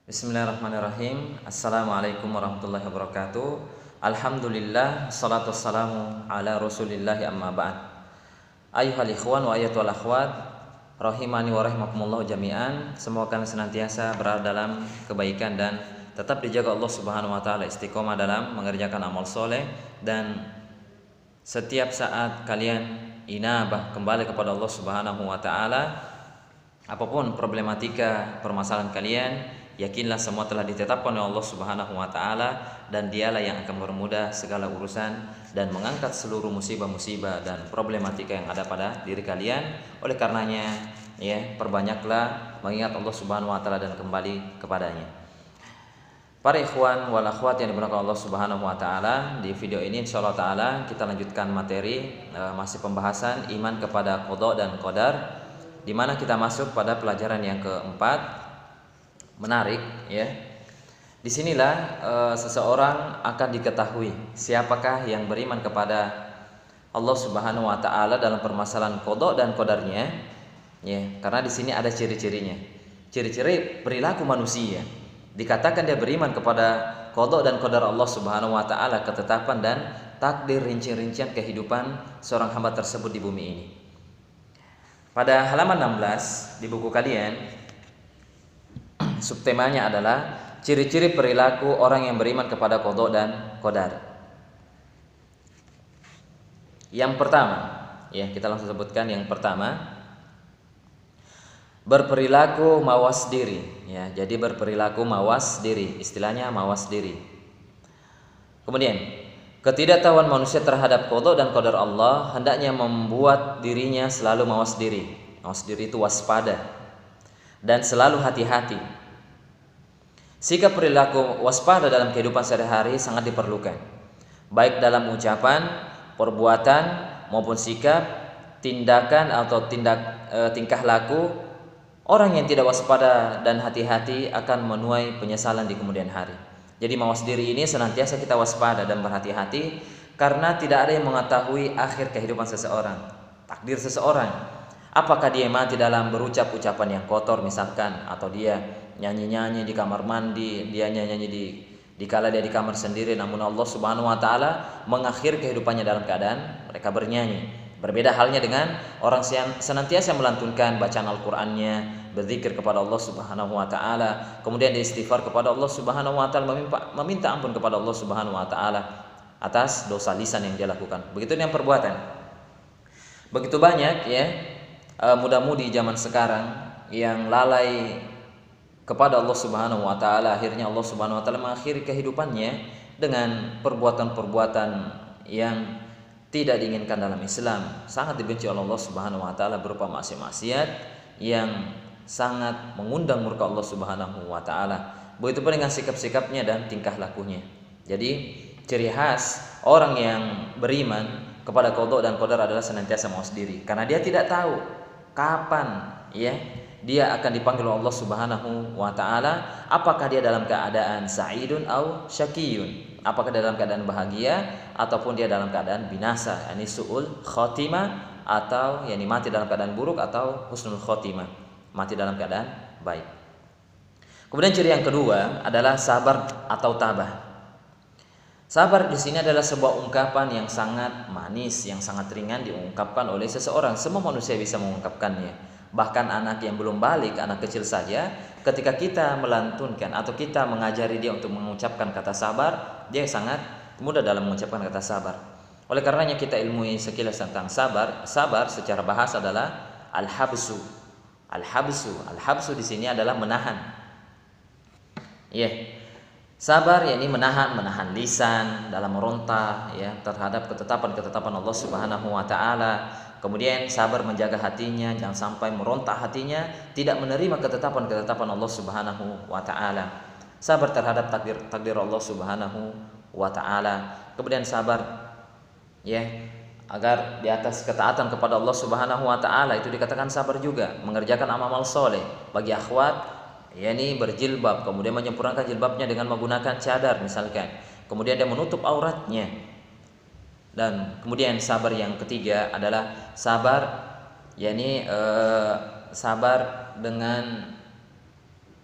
Bismillahirrahmanirrahim. Assalamualaikum warahmatullahi wabarakatuh. Alhamdulillah, salatu wassalamu ala rasulillahi amma ba'd. Ayuhal ikhwan wa ayatul akhwat, rahimani wa rahimakumullah jami'an. Semoga kalian senantiasa berada dalam kebaikan dan tetap dijaga Allah Subhanahu wa taala, istiqomah dalam mengerjakan amal soleh, dan setiap saat kalian inabah kembali kepada Allah Subhanahu wa taala. Apapun problematika permasalahan kalian, yakinlah semua telah ditetapkan oleh Allah Subhanahu wa taala, dan Dialah yang akan mempermudah segala urusan dan mengangkat seluruh musibah-musibah dan problematika yang ada pada diri kalian. Oleh karenanya, perbanyaklah mengingat Allah Subhanahu wa taala dan kembali kepadanya. Para ikhwan wal akhwat yang dimuliakan Allah Subhanahu wa taala, di video ini insyaallah taala kita lanjutkan materi masih pembahasan iman kepada qada dan qadar, di mana kita masuk pada pelajaran yang keempat. Menarik ya. Disinilah seseorang akan diketahui siapakah yang beriman kepada Allah Subhanahu wa taala dalam permasalahan qada dan qadarnya. Ya, karena di sini ada ciri-cirinya. Ciri-ciri perilaku manusia. Dikatakan dia beriman kepada qada dan qadar Allah Subhanahu wa taala, ketetapan dan takdir rincian-rincian kehidupan seorang hamba tersebut di bumi ini. Pada halaman 16 di buku kalian, subtemanya adalah ciri-ciri perilaku orang yang beriman kepada qada dan qadar. Yang pertama, kita langsung sebutkan yang pertama, berperilaku mawas diri. Jadi berperilaku mawas diri, istilahnya mawas diri. Kemudian, ketidaktahuan manusia terhadap qada dan qadar Allah hendaknya membuat dirinya selalu mawas diri. Mawas diri itu waspada dan selalu hati-hati. Sikap perilaku waspada dalam kehidupan sehari-hari sangat diperlukan, baik dalam ucapan, perbuatan maupun sikap, tindakan atau tingkah laku. Orang yang tidak waspada dan hati-hati akan menuai penyesalan di kemudian hari. Jadi mawas diri ini senantiasa kita waspada dan berhati-hati, karena tidak ada yang mengetahui akhir kehidupan seseorang, takdir seseorang. Apakah dia mati dalam berucap ucapan yang kotor misalkan, atau dia nyanyi-nyanyi di kamar mandi, dia nyanyi di kala dia di kamar sendiri, namun Allah Subhanahu wa taala mengakhiri kehidupannya dalam keadaan mereka bernyanyi. Berbeda halnya dengan orang yang senantiasa melantunkan bacaan Al-Qur'annya, berzikir kepada Allah Subhanahu wa taala, kemudian istighfar kepada Allah Subhanahu wa taala, meminta ampun kepada Allah Subhanahu wa taala atas dosa lisan yang dia lakukan. Begitu dengan perbuatan. Begitu banyak muda-mudi zaman sekarang yang lalai kepada Allah Subhanahu wa taala, akhirnya Allah Subhanahu wa taala mengakhiri kehidupannya dengan perbuatan-perbuatan yang tidak diinginkan dalam Islam, sangat dibenci oleh Allah Subhanahu wa taala, berupa maksiat yang sangat mengundang murka Allah Subhanahu wa taala. Begitu pun dengan sikap-sikapnya dan tingkah lakunya. Jadi ciri khas orang yang beriman kepada qada dan qadar adalah senantiasa mawas diri, karena dia tidak tahu kapan dia akan dipanggil oleh Allah Subhanahu wa taala. Apakah dia dalam keadaan sa'idun au syakiyun? Apakah dia dalam keadaan bahagia ataupun dia dalam keadaan binasa, su'ul khotimah, atau mati dalam keadaan buruk, atau husnul khotimah, mati dalam keadaan baik. Kemudian ciri yang kedua adalah sabar atau tabah. Sabar di sini adalah sebuah ungkapan yang sangat manis, yang sangat ringan diungkapkan oleh seseorang. Semua manusia bisa mengungkapkannya. Bahkan anak yang belum balik, anak kecil saja, ketika kita melantunkan atau kita mengajari dia untuk mengucapkan kata sabar, dia sangat mudah dalam mengucapkan kata sabar. Oleh karenanya kita ilmui sekilas tentang sabar. Sabar secara bahasa adalah al-habsu. Al-habsu di sini adalah menahan. Sabar menahan lisan dalam meronta terhadap ketetapan-ketetapan Allah Subhanahu wa taala. Kemudian sabar menjaga hatinya, jangan sampai meronta hatinya, tidak menerima ketetapan-ketetapan Allah Subhanahu wa taala. Sabar terhadap takdir Allah Subhanahu wa taala. Kemudian sabar agar di atas ketaatan kepada Allah Subhanahu wa taala, itu dikatakan sabar juga. Mengerjakan amal soleh bagi akhwat, berjilbab, kemudian menyempurnakan jilbabnya dengan menggunakan cadar misalkan. Kemudian dia menutup auratnya. Dan kemudian sabar yang ketiga adalah sabar sabar dengan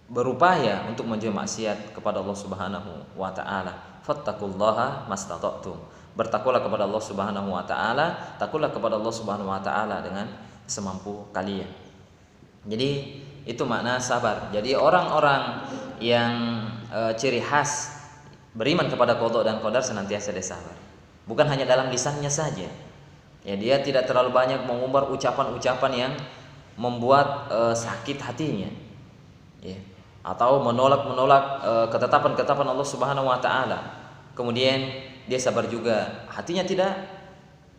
berupaya untuk menjauhi maksiat kepada Allah Subhanahu wa taala. Fattaqullaha mastata'tum. Bertakwalah kepada Allah Subhanahu wa taala, takutlah kepada Allah Subhanahu wa taala dengan semampu kalian. Jadi itu makna sabar. Jadi orang-orang yang ciri khas beriman kepada qada dan qadar senantiasa dia sabar. Bukan hanya dalam lisannya saja. Ya, dia tidak terlalu banyak mengumbar ucapan-ucapan yang membuat sakit hatinya. Ya, atau menolak ketetapan-ketetapan Allah Subhanahu wa taala. Kemudian dia sabar juga, hatinya tidak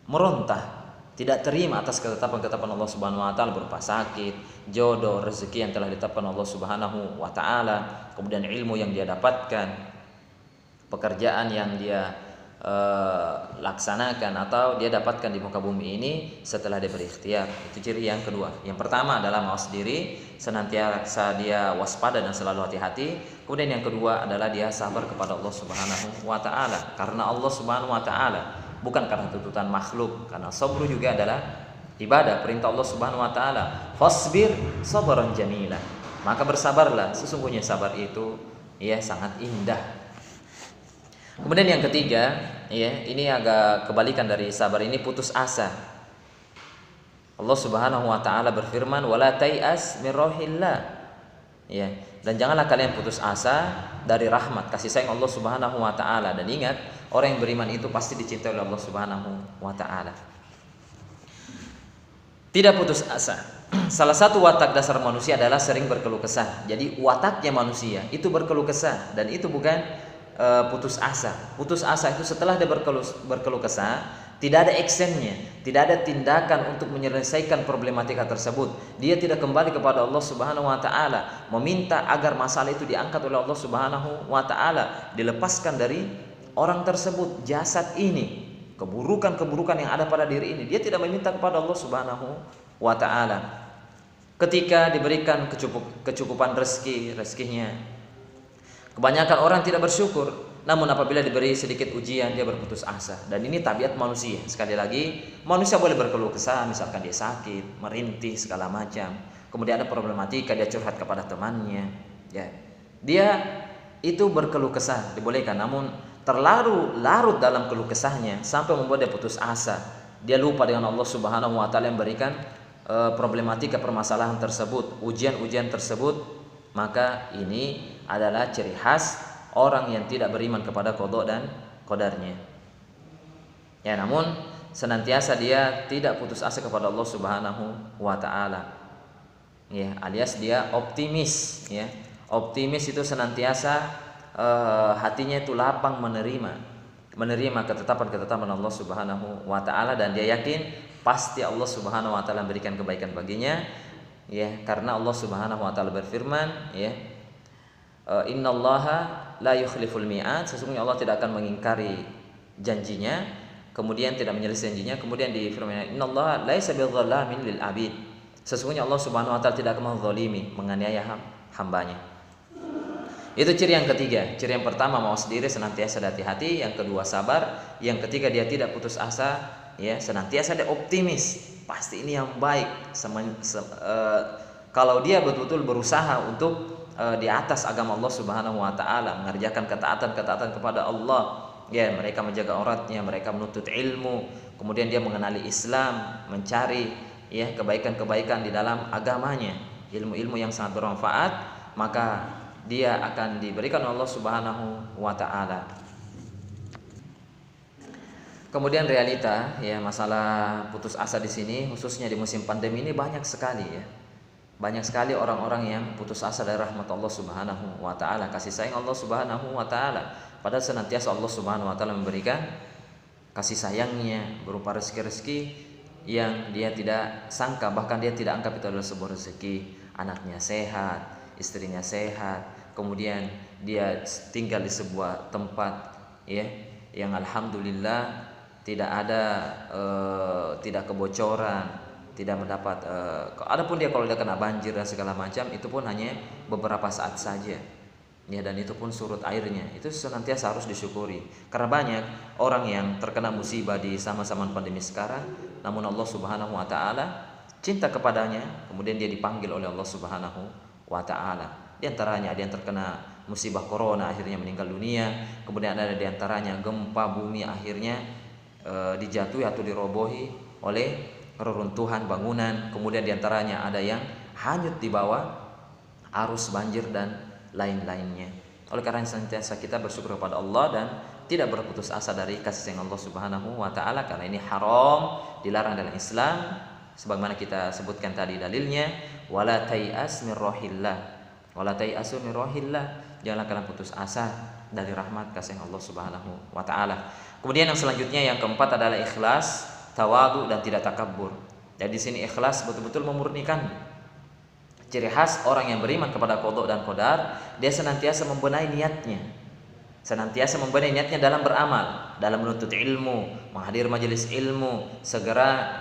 meronta, tidak terima atas ketetapan-ketetapan Allah Subhanahu wa taala berupa sakit, jodoh, rezeki yang telah ditetapkan Allah Subhanahu wa taala, kemudian ilmu yang dia dapatkan, pekerjaan yang dia laksanakan atau dia dapatkan di muka bumi ini setelah dia berikhtiar. Itu ciri yang kedua. Yang pertama adalah mawas diri, senantiasa dia waspada dan selalu hati-hati. Kemudian yang kedua adalah dia sabar kepada Allah Subhanahu wa taala, karena Allah Subhanahu wa taala, bukan karena tuntutan makhluk. Karena sabru juga adalah ibadah, perintah Allah Subhanahu wa taala. Fasbir sabran jamila. Maka bersabarlah, sesungguhnya sabar itu ya sangat indah. Kemudian yang ketiga, ya, ini agak kebalikan dari sabar, ini putus asa. Allah Subhanahu wa taala berfirman, "Wala tai'as min rauhillah." Ya, dan janganlah kalian putus asa dari rahmat kasih sayang Allah Subhanahu wa taala, dan ingat, orang yang beriman itu pasti dicintai oleh Allah Subhanahu wa taala. Tidak putus asa. Salah satu watak dasar manusia adalah sering berkeluh kesah. Jadi wataknya manusia itu berkeluh kesah, dan itu bukan putus asa. Putus asa itu setelah dia berkeluh kesah, tidak ada actionnya, tidak ada tindakan untuk menyelesaikan problematika tersebut. Dia tidak kembali kepada Allah Subhanahu wa taala, meminta agar masalah itu diangkat oleh Allah Subhanahu wa taala, dilepaskan dari orang tersebut, jasad ini, keburukan-keburukan yang ada pada diri ini. Dia tidak meminta kepada Allah Subhanahu wa taala. Ketika diberikan kecukupan rezekinya, kebanyakan orang tidak bersyukur, namun apabila diberi sedikit ujian dia berputus asa. Dan ini tabiat manusia. Sekali lagi, manusia boleh berkeluh kesah, misalkan dia sakit, merintih segala macam. Kemudian ada problematika, dia curhat kepada temannya. Ya, dia itu berkeluh kesah, dibolehkan. Namun terlalu larut dalam keluh kesahnya sampai membuat dia putus asa. Dia lupa dengan Allah Subhanahu wa taala yang berikan problematika permasalahan tersebut, ujian-ujian tersebut. Maka ini adalah ciri khas orang yang tidak beriman kepada qada dan qadarnya. Ya, namun senantiasa dia tidak putus asa kepada Allah Subhanahu wa taala. Ya, alias dia optimis, ya. Optimis itu senantiasa hatinya itu lapang menerima ketetapan-ketetapan Allah Subhanahu wa taala, dan dia yakin pasti Allah Subhanahu wa taala memberikan kebaikan baginya. Ya, karena Allah Subhanahu wa taala berfirman, ya, innallaha la yukhliful mi'ad, sesungguhnya Allah tidak akan mengingkari janjinya, kemudian tidak menyelisih janjinya. Kemudian difirmankan, innallaha laisa bidzallamin lil abid, sesungguhnya Allah Subhanahu wa taala tidak akan menzalimi, menganiaya hambanya. Itu ciri yang ketiga. Ciri yang pertama mawas diri, senantiasa hati-hati. Yang kedua sabar. Yang ketiga dia tidak putus asa, ya, senantiasa dia optimis. Pasti ini yang baik. Kalau dia betul-betul berusaha untuk di atas agama Allah Subhanahu wa taala, mengerjakan ketaatan kepada Allah, ya, mereka menjaga auratnya, mereka menuntut ilmu, kemudian dia mengenali Islam, mencari, ya, kebaikan-kebaikan di dalam agamanya, ilmu-ilmu yang sangat bermanfaat, maka dia akan diberikan Allah Subhanahu wa taala. Kemudian realita, ya, masalah putus asa di sini, khususnya di musim pandemi ini banyak sekali, ya. Banyak sekali orang-orang yang putus asa dari rahmat Allah Subhanahu wa taala, kasih sayang Allah Subhanahu wa taala. Padahal senantiasa Allah Subhanahu wa taala memberikan kasih sayangnya berupa rezeki-rezeki yang dia tidak sangka, bahkan dia tidak anggap itu adalah sebuah rezeki. Anaknya sehat, istrinya sehat, kemudian dia tinggal di sebuah tempat, ya, yang alhamdulillah tidak ada tidak kebocoran, tidak mendapat adapun dia kalau dia kena banjir dan segala macam, itu pun hanya beberapa saat saja, ya, dan itu pun surut airnya. Itu senantiasa harus disyukuri, karena banyak orang yang terkena musibah di zaman-zaman pandemi sekarang, namun Allah Subhanahu wa taala cinta kepadanya, kemudian dia dipanggil oleh Allah Subhanahu wa taala. Di antaranya ada yang terkena musibah corona akhirnya meninggal dunia, kemudian ada di antaranya gempa bumi akhirnya dijatuhi atau dirobohi oleh reruntuhan bangunan, kemudian di antaranya ada yang hanyut di bawah arus banjir dan lain-lainnya. Oleh karena senantiasa kita bersyukur kepada Allah dan tidak berputus asa dari kasih sayang Allah Subhanahu wa taala, karena ini haram, dilarang dalam Islam sebagaimana kita sebutkan tadi dalilnya, wala tai'as min rohillah, wala tai'asu min rohillah, janganlah kalian putus asa dari rahmat kasih sayang Allah Subhanahu wa taala. Kemudian yang selanjutnya yang keempat adalah ikhlas, tawadu dan tidak takabur. Jadi di sini ikhlas betul-betul memurnikan. Ciri khas orang yang beriman kepada qada dan qadar, dia senantiasa membenahi niatnya. Senantiasa membenahi niatnya dalam beramal, dalam menuntut ilmu, menghadiri majelis ilmu, segera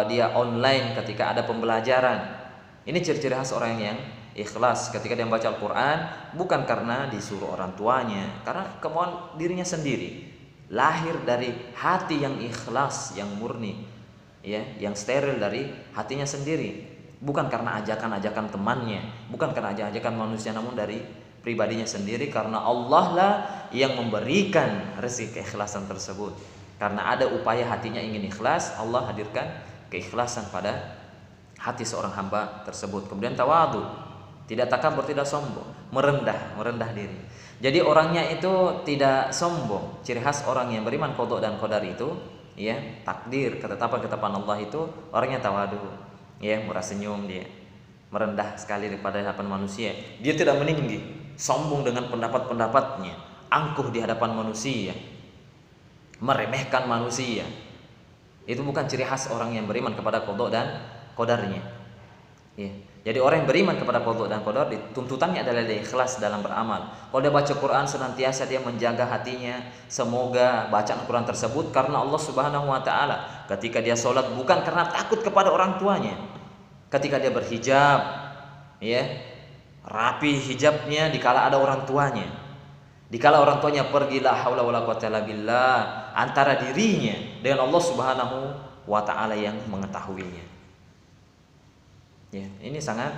dia online ketika ada pembelajaran. Ini ciri-ciri khas orang yang ikhlas ketika dia membaca Al-Quran, bukan karena disuruh orang tuanya, karena kemauan dirinya sendiri, lahir dari hati yang ikhlas, yang murni, yang steril dari hatinya sendiri, bukan karena ajakan-ajakan temannya, bukan karena ajakan manusia, namun dari pribadinya sendiri, karena Allah lah yang memberikan rezeki keikhlasan tersebut. Karena ada upaya hatinya ingin ikhlas, Allah hadirkan keikhlasan pada hati seorang hamba tersebut. Kemudian tawadu, tidak takabur, tidak sombong, merendah diri. Jadi orangnya itu tidak sombong. Ciri khas orang yang beriman qada dan qadar itu, takdir, ketetapan Allah itu, orangnya tawadu, murah senyum, dia merendah sekali daripada hadapan manusia. Dia tidak meninggi, sombong dengan pendapat-pendapatnya, angkuh di hadapan manusia, meremehkan manusia. Itu bukan ciri khas orang yang beriman kepada qada dan qadarnya. Jadi orang yang beriman kepada qada dan qadar, tuntutannya adalah dia ikhlas dalam beramal. Kalau dia baca Quran, senantiasa dia menjaga hatinya, semoga bacaan Quran tersebut karena Allah Subhanahu wa taala. Ketika dia sholat, bukan karena takut kepada orang tuanya. Ketika dia berhijab, rapi hijabnya dikala ada orang tuanya. Dikala orang tuanya pergi, la haula wala quwata illa billah, antara dirinya dengan Allah Subhanahu wa taala yang mengetahuinya. Ini sangat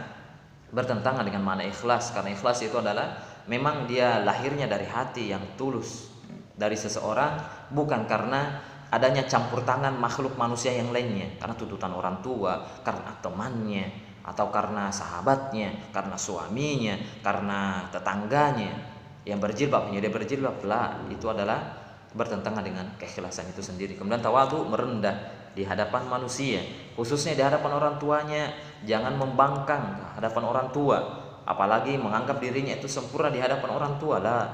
bertentangan dengan makna ikhlas, karena ikhlas itu adalah memang dia lahirnya dari hati yang tulus dari seseorang, bukan karena adanya campur tangan makhluk manusia yang lainnya, karena tuntutan orang tua, karena temannya, atau karena sahabatnya, karena suaminya, karena tetangganya yang berjilbab, dia berjilbab lah, itu adalah bertentangan dengan keikhlasan itu sendiri. Kemudian tawadu, merendah di hadapan manusia, khususnya di hadapan orang tuanya. Jangan membangkang di hadapan orang tua, apalagi menganggap dirinya itu sempurna di hadapan orang tua lah,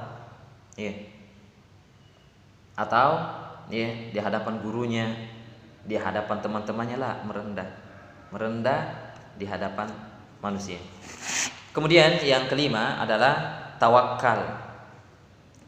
atau di hadapan gurunya, di hadapan teman-temannya lah, merendah di hadapan manusia. Kemudian yang kelima adalah tawakal.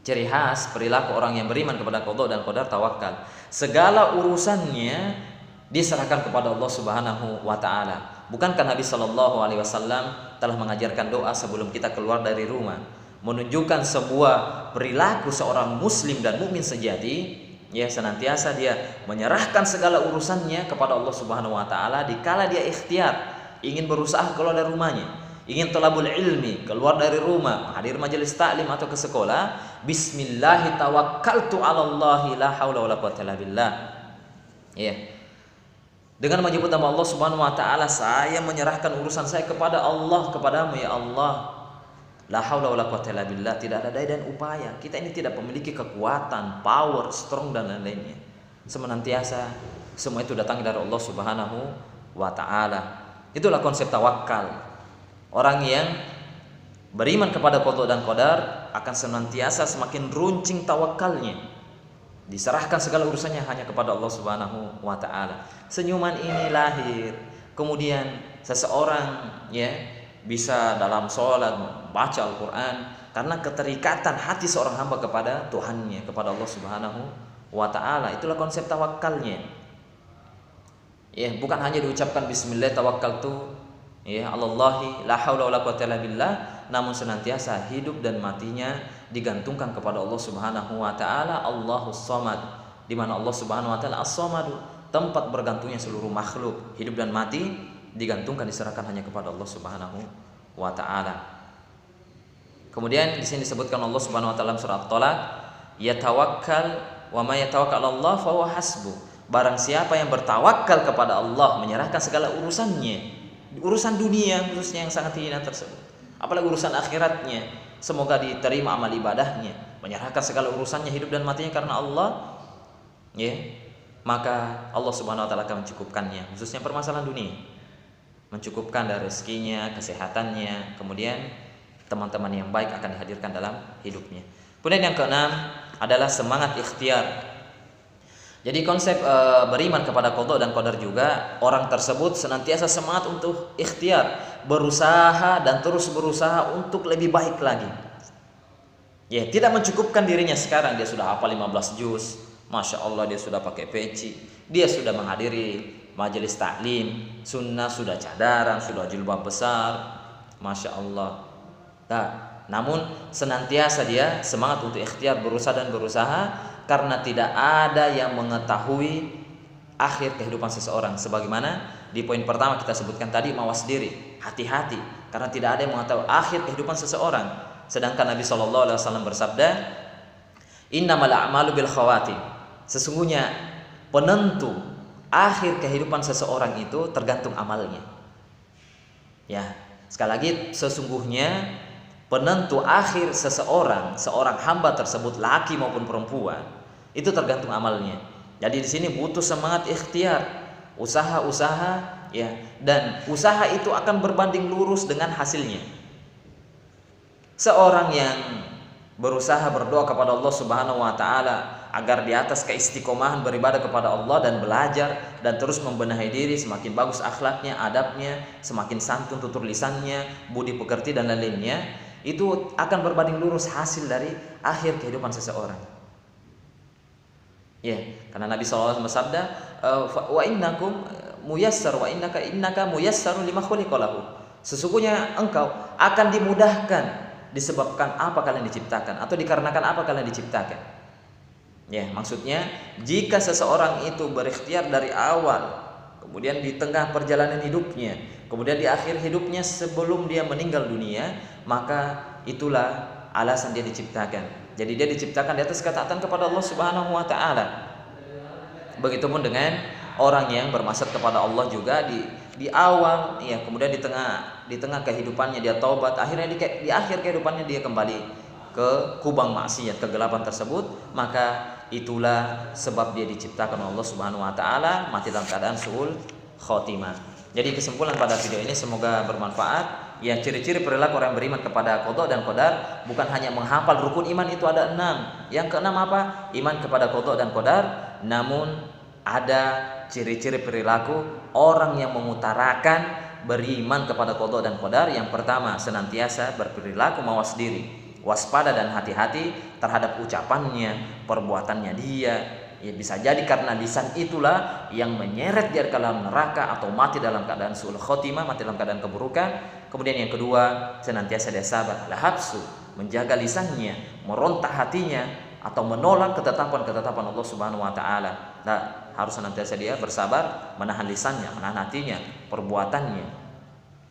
Ciri khas perilaku orang yang beriman kepada qada dan qadar, tawakal. Segala urusannya diserahkan kepada Allah Subhanahu wa taala. Bukankah Nabi Shallallahu alaihi wasallam telah mengajarkan doa sebelum kita keluar dari rumah, menunjukkan sebuah perilaku seorang muslim dan mukmin sejati, senantiasa dia menyerahkan segala urusannya kepada Allah Subhanahu wa taala dikala dia ikhtiar ingin berusaha keluar dari rumahnya, ingin thalabul ilmi, keluar dari rumah, hadir majelis taklim atau ke sekolah, bismillah tawakkaltu 'alallahi la haula wala quwata illa billah. Dengan menyebut nama Allah Subhanahu wa taala, saya menyerahkan urusan saya kepada Allah, kepadamu ya Allah. La haula wala quwata illa billah, tidak ada daya dan upaya. Kita ini tidak memiliki kekuatan, power, strong dan lain-lainnya. Senantiasa semua itu datang dari Allah Subhanahu wa taala. Itulah konsep tawakal. Orang yang beriman kepada qada dan qadar akan senantiasa semakin runcing tawakalnya. Diserahkan segala urusannya hanya kepada Allah Subhanahu wa taala. Senyuman ini lahir, kemudian seseorang bisa dalam sholat baca Al-Quran karena keterikatan hati seorang hamba kepada Tuhannya, kepada Allah Subhanahu wa taala. Itulah konsep tawakalnya. Bukan hanya diucapkan bismillah tawakkaltu Allahi la haula wala quwata illa billah, namun senantiasa hidup dan matinya digantungkan kepada Allah Subhanahu wa taala. Allahus Samad, di mana Allah Subhanahu wa taala As-Samad, tempat bergantungnya seluruh makhluk, hidup dan mati digantungkan, diserahkan hanya kepada Allah Subhanahu wa taala. Kemudian di sini disebutkan Allah Subhanahu wa taala dalam surah At-Talaq, yatawakkal wa may yatawakkal 'ala Allah fa huwa hasbu. Barang siapa yang bertawakal kepada Allah, menyerahkan segala urusannya, urusan dunia khususnya yang sangat hina tersebut, apalagi urusan akhiratnya, semoga diterima amal ibadahnya, menyerahkan segala urusannya hidup dan matinya karena Allah, ya, maka Allah Subhanahu wa taala akan mencukupkannya, khususnya permasalahan dunia, mencukupkan dari rezekinya, kesehatannya, kemudian teman-teman yang baik akan dihadirkan dalam hidupnya. Kemudian yang keenam adalah semangat ikhtiar. Jadi konsep beriman kepada qada dan qadar juga, orang tersebut senantiasa semangat untuk ikhtiar, berusaha dan terus berusaha untuk lebih baik lagi. Ya, tidak mencukupkan dirinya sekarang dia sudah hafal 15 juz, Masya Allah dia sudah pakai peci, dia sudah menghadiri majelis taklim, sunnah sudah cadaran, sudah jilbab besar, Masya Allah. Nah, namun senantiasa dia semangat untuk ikhtiar, berusaha dan berusaha, karena tidak ada yang mengetahui akhir kehidupan seseorang. Sebagaimana di poin pertama kita sebutkan tadi, mawas diri, hati-hati, karena tidak ada yang mengetahui akhir kehidupan seseorang. Sedangkan Nabi SAW bersabda, innamal a'malu bil khawatim. Sesungguhnya penentu akhir kehidupan seseorang itu tergantung amalnya. Ya, sekali lagi, sesungguhnya penentu akhir seorang hamba tersebut, laki maupun perempuan, itu tergantung amalnya. Jadi di sini butuh semangat ikhtiar, usaha-usaha, ya, dan usaha itu akan berbanding lurus dengan hasilnya. Seorang yang berusaha berdoa kepada Allah Subhanahu wa taala agar di atas keistiqomahan beribadah kepada Allah dan belajar dan terus membenahi diri, semakin bagus akhlaknya, adabnya, semakin santun tutur lisannya, budi pekerti dan lain-lainnya, itu akan berbanding lurus hasil dari akhir kehidupan seseorang. Ya, karena Nabi SAW bersabda, wa innakum muyassar wa innaka muyassarun lima khuliqa lahu. Sesungguhnya engkau akan dimudahkan disebabkan apa kalian diciptakan, atau dikarenakan apa kalian diciptakan. Ya, maksudnya jika seseorang itu berikhtiar dari awal, kemudian di tengah perjalanan hidupnya, kemudian di akhir hidupnya sebelum dia meninggal dunia, maka itulah alasan dia diciptakan. Jadi dia diciptakan di atas ketaatan kepada Allah Subhanahu wa taala. Begitupun dengan orang yang bermaksud kepada Allah juga di awal, ya, kemudian di tengah kehidupannya dia taubat, akhirnya di akhir kehidupannya dia kembali ke kubang maksiat, kegelapan tersebut, maka itulah sebab dia diciptakan Allah Subhanahu wa taala mati dalam keadaan su'ul khotimah. Jadi kesimpulan pada video ini semoga bermanfaat. Ya, ciri-ciri perilaku orang yang beriman kepada qada dan qadar bukan hanya menghafal rukun iman, itu ada 6. Yang keenam apa? Iman kepada qada dan qadar, namun ada ciri-ciri perilaku orang yang mengutarakan beriman kepada qada dan qadar. Yang pertama, senantiasa berperilaku mawas diri, waspada dan hati-hati terhadap ucapannya, perbuatannya dia. Ya, bisa jadi karena lisan itulah yang menyeret dia ke dalam neraka atau mati dalam keadaan su'ul khotimah, mati dalam keadaan keburukan. Kemudian yang kedua, senantiasa dia sabar, lahapsu, menjaga lisannya, meronta hatinya atau menolak ketetapan-ketetapan Allah Subhanahu wa taala. Nah, harus senantiasa dia bersabar, menahan lisannya, menahan hatinya, perbuatannya.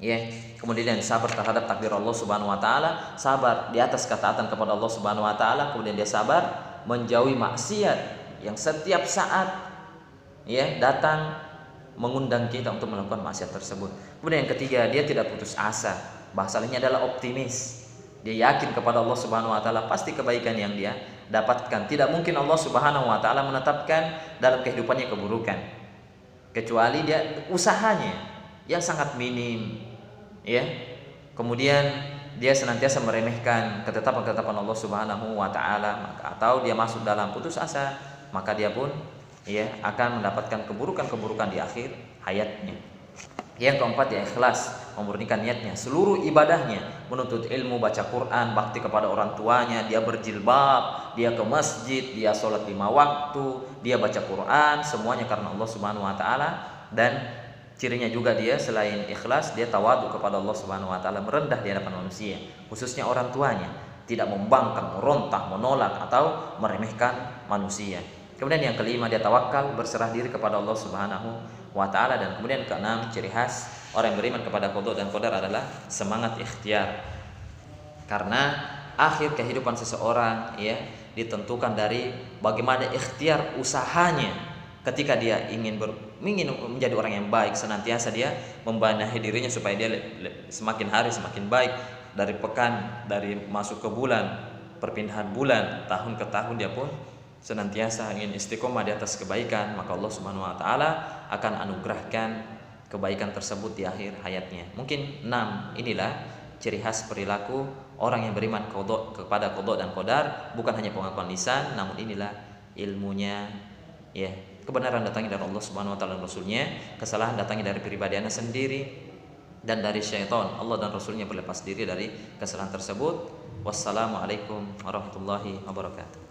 Ya, kemudian sabar terhadap takdir Allah Subhanahu wa taala, sabar di atas ketaatan kepada Allah Subhanahu wa taala, kemudian dia sabar menjauhi maksiat yang setiap saat, ya, datang mengundang kita untuk melakukan maksiat tersebut. Kemudian yang ketiga, dia tidak putus asa. Bahasa lainnya adalah optimis. Dia yakin kepada Allah Subhanahu wa taala pasti kebaikan yang dia dapatkan. Tidak mungkin Allah Subhanahu wa taala menetapkan dalam kehidupannya keburukan, kecuali dia usahanya yang sangat minim, ya. Kemudian dia senantiasa meremehkan ketetapan-ketetapan Allah Subhanahu wa taala, atau dia masuk dalam putus asa, maka dia pun, ya, akan mendapatkan keburukan-keburukan di akhir hayatnya. Yang keempat, dia ikhlas, memurnikan niatnya, seluruh ibadahnya, menuntut ilmu, baca Quran, bakti kepada orang tuanya, dia berjilbab, dia ke masjid, dia sholat 5 waktu, dia baca Quran, semuanya karena Allah Subhanahu wa taala. Dan cirinya juga dia selain ikhlas, dia tawadu kepada Allah Subhanahu wa taala, merendah di hadapan manusia, khususnya orang tuanya, tidak membangkang, merontak, menolak atau meremehkan manusia. Kemudian yang kelima, dia tawakal, berserah diri kepada Allah Subhanahu wa taala. Dan kemudian keenam, ciri khas orang yang beriman kepada qada dan qadar adalah semangat ikhtiar. Karena akhir kehidupan seseorang ya ditentukan dari bagaimana ikhtiar usahanya. Ketika dia ingin menjadi orang yang baik, senantiasa dia membenahi dirinya supaya dia semakin hari semakin baik. Dari pekan, dari masuk ke bulan, perpindahan bulan, tahun ke tahun, dia pun senantiasa ingin istiqomah di atas kebaikan, maka Allah Subhanahu wa taala akan anugerahkan kebaikan tersebut di akhir hayatnya. Mungkin 6 inilah ciri khas perilaku orang yang beriman kepada qada dan qadar, bukan hanya pengakuan lisan, namun inilah ilmunya ya. Kebenaran datangnya dari Allah Subhanahu wa taala dan Rasulnya, kesalahan datangnya dari pribadi Anda sendiri dan dari syaitan. Allah dan Rasulnya berlepas diri dari kesalahan tersebut. Wassalamualaikum warahmatullahi wabarakatuh.